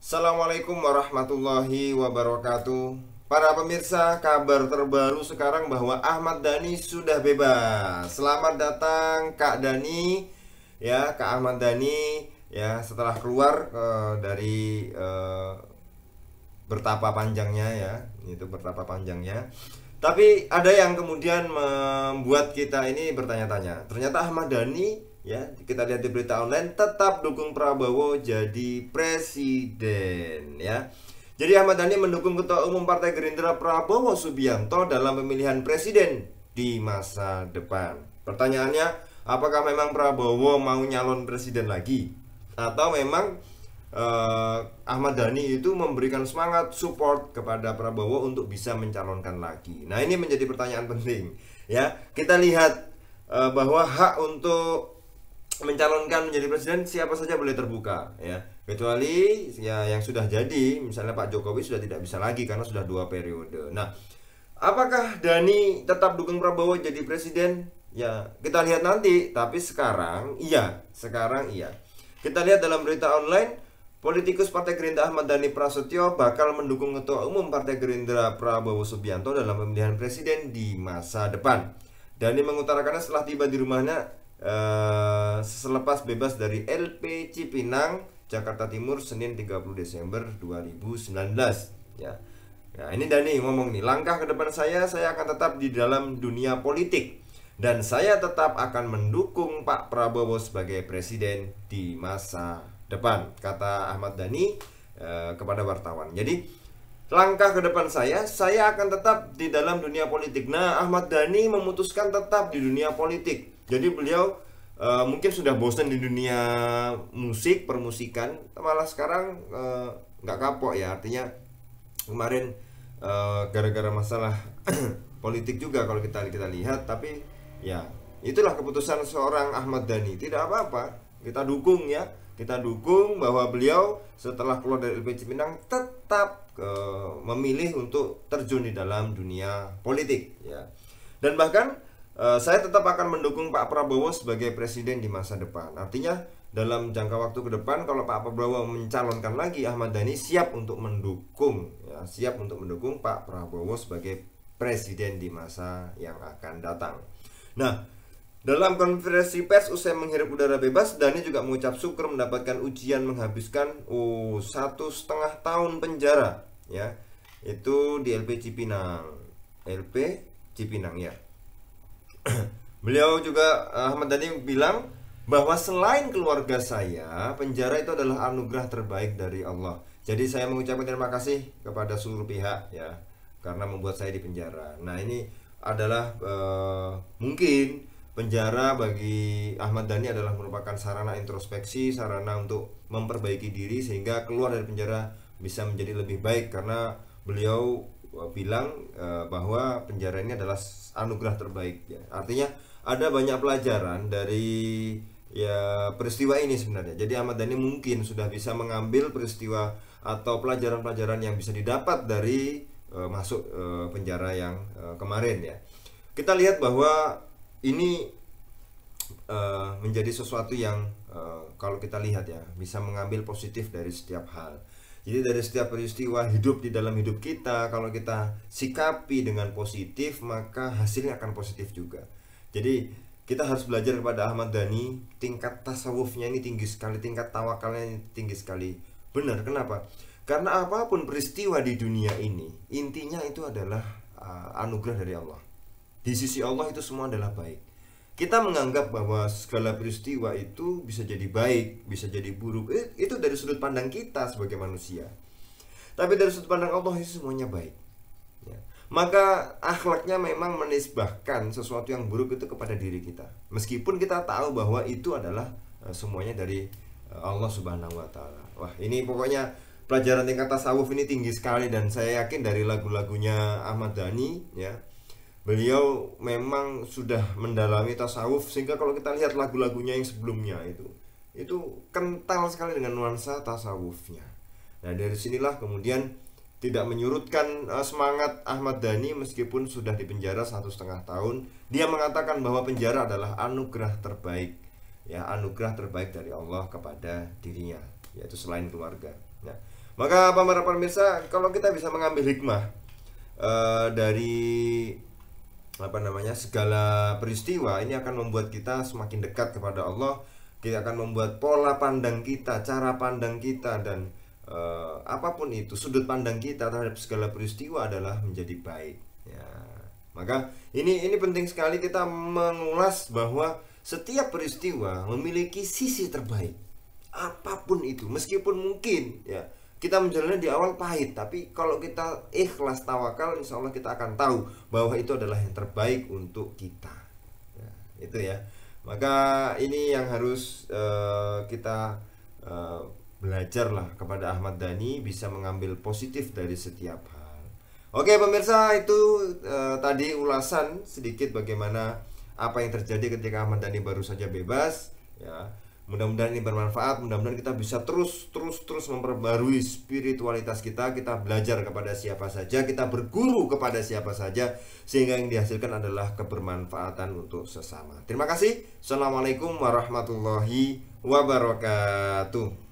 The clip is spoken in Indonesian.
Assalamualaikum warahmatullahi wabarakatuh. Para pemirsa, kabar terbaru sekarang bahwa Ahmad Dhani sudah bebas. Selamat datang Kak Dhani, ya Kak Ahmad Dhani, ya setelah keluar dari bertapa panjangnya ya, itu bertapa panjangnya. Tapi ada yang kemudian membuat kita ini bertanya-tanya. Ternyata Ahmad Dhani, ya kita lihat di berita online, tetap dukung Prabowo jadi presiden ya. Jadi Ahmad Dhani mendukung Ketua Umum Partai Gerindra Prabowo Subianto dalam pemilihan presiden di masa depan. Pertanyaannya, apakah memang Prabowo mau nyalon presiden lagi? Atau memang Ahmad Dhani itu memberikan semangat support kepada Prabowo untuk bisa mencalonkan lagi. Nah, ini menjadi pertanyaan penting ya. Kita lihat bahwa hak untuk mencalonkan menjadi presiden siapa saja boleh terbuka ya, kecuali ya yang sudah jadi, misalnya Pak Jokowi sudah tidak bisa lagi karena sudah 2 periode. Nah, apakah Dhani tetap dukung Prabowo jadi presiden? Ya, kita lihat nanti. Tapi sekarang iya, kita lihat dalam berita online, politikus Partai Gerindra Ahmad Dhani Prasetyo bakal mendukung Ketua Umum Partai Gerindra Prabowo Subianto dalam pemilihan presiden di masa depan. Dhani mengutarakannya setelah tiba di rumahnya selepas bebas dari LP Cipinang, Jakarta Timur, Senin 30 Desember 2019 ya. Nah, ini Dhani ngomong nih, langkah ke depan saya akan tetap di dalam dunia politik dan saya tetap akan mendukung Pak Prabowo sebagai presiden di masa depan, kata Ahmad Dhani kepada wartawan. Jadi langkah ke depan saya akan tetap di dalam dunia politik. Nah, Ahmad Dhani memutuskan tetap di dunia politik. Jadi beliau mungkin sudah bosan di dunia musik, permusikan, malah sekarang nggak kapok ya. Artinya kemarin gara-gara masalah politik juga kalau kita lihat, tapi ya itulah keputusan seorang Ahmad Dhani. Tidak apa-apa, kita dukung ya. Kita dukung bahwa beliau setelah keluar dari LP Cipinang tetap memilih untuk terjun di dalam dunia politik ya. Dan bahkan saya tetap akan mendukung Pak Prabowo sebagai presiden di masa depan. Artinya dalam jangka waktu ke depan, kalau Pak Prabowo mencalonkan lagi, Ahmad Dhani siap untuk mendukung ya, siap untuk mendukung Pak Prabowo sebagai presiden di masa yang akan datang. Nah, dalam konferensi pers usai menghirup udara bebas, Dhani juga mengucap syukur mendapatkan ujian menghabiskan 1,5 tahun penjara ya. Itu di LP Cipinang ya. Beliau juga, Ahmad Dhani bilang bahwa selain keluarga saya, penjara itu adalah anugerah terbaik dari Allah. Jadi saya mengucapkan terima kasih kepada seluruh pihak ya, karena membuat saya di penjara. Nah, ini adalah mungkin penjara bagi Ahmad Dhani adalah merupakan sarana introspeksi, sarana untuk memperbaiki diri sehingga keluar dari penjara bisa menjadi lebih baik, karena beliau bilang bahwa penjara ini adalah anugerah terbaik ya. Artinya ada banyak pelajaran dari ya peristiwa ini sebenarnya. Jadi Ahmad Dhani mungkin sudah bisa mengambil peristiwa atau pelajaran-pelajaran yang bisa didapat dari masuk penjara yang kemarin ya. Kita lihat bahwa ini menjadi sesuatu yang kalau kita lihat ya, bisa mengambil positif dari setiap hal. Jadi dari setiap peristiwa hidup di dalam hidup kita, kalau kita sikapi dengan positif, maka hasilnya akan positif juga. Jadi kita harus belajar kepada Ahmad Dhani. Tingkat tasawufnya ini tinggi sekali, tingkat tawakalnya ini tinggi sekali. Benar, kenapa? Karena apapun peristiwa di dunia ini, intinya itu adalah anugerah dari Allah. Di sisi Allah itu semua adalah baik. Kita menganggap bahwa segala peristiwa itu bisa jadi baik, bisa jadi buruk, itu dari sudut pandang kita sebagai manusia. Tapi dari sudut pandang Allah itu semuanya baik ya. Maka akhlaknya memang menisbahkan sesuatu yang buruk itu kepada diri kita, meskipun kita tahu bahwa itu adalah semuanya dari Allah Subhanahu wa Ta'ala. Wah, ini pokoknya pelajaran tingkat tasawuf ini tinggi sekali. Dan saya yakin dari lagu-lagunya Ahmad Dhani ya, beliau memang sudah mendalami tasawuf, sehingga kalau kita lihat lagu-lagunya yang sebelumnya itu kental sekali dengan nuansa tasawufnya. Nah, dari sinilah kemudian tidak menyurutkan semangat Ahmad Dhani meskipun sudah dipenjara 1,5 tahun. Dia mengatakan bahwa penjara adalah anugerah terbaik ya, anugerah terbaik dari Allah kepada dirinya, yaitu selain keluarga. Nah, Maka para pemirsa, kalau kita bisa mengambil hikmah dari segala peristiwa ini, akan membuat kita semakin dekat kepada Allah. Kita akan membuat pola pandang kita, cara pandang kita, dan apapun itu sudut pandang kita terhadap segala peristiwa adalah menjadi baik ya. Maka ini penting sekali kita mengulas bahwa setiap peristiwa memiliki sisi terbaik apapun itu, meskipun mungkin ya kita menjalani di awal pahit, tapi kalau kita ikhlas tawakal, insya Allah kita akan tahu bahwa itu adalah yang terbaik untuk kita ya, itu ya. Maka ini yang harus kita belajarlah kepada Ahmad Dhani, bisa mengambil positif dari setiap hal. Oke pemirsa, itu tadi ulasan sedikit bagaimana apa yang terjadi ketika Ahmad Dhani baru saja bebas ya. Mudah-mudahan ini bermanfaat, mudah-mudahan kita bisa terus memperbarui spiritualitas kita. Kita belajar kepada siapa saja, kita berguru kepada siapa saja, sehingga yang dihasilkan adalah kebermanfaatan untuk sesama. Terima kasih. Assalamualaikum warahmatullahi wabarakatuh.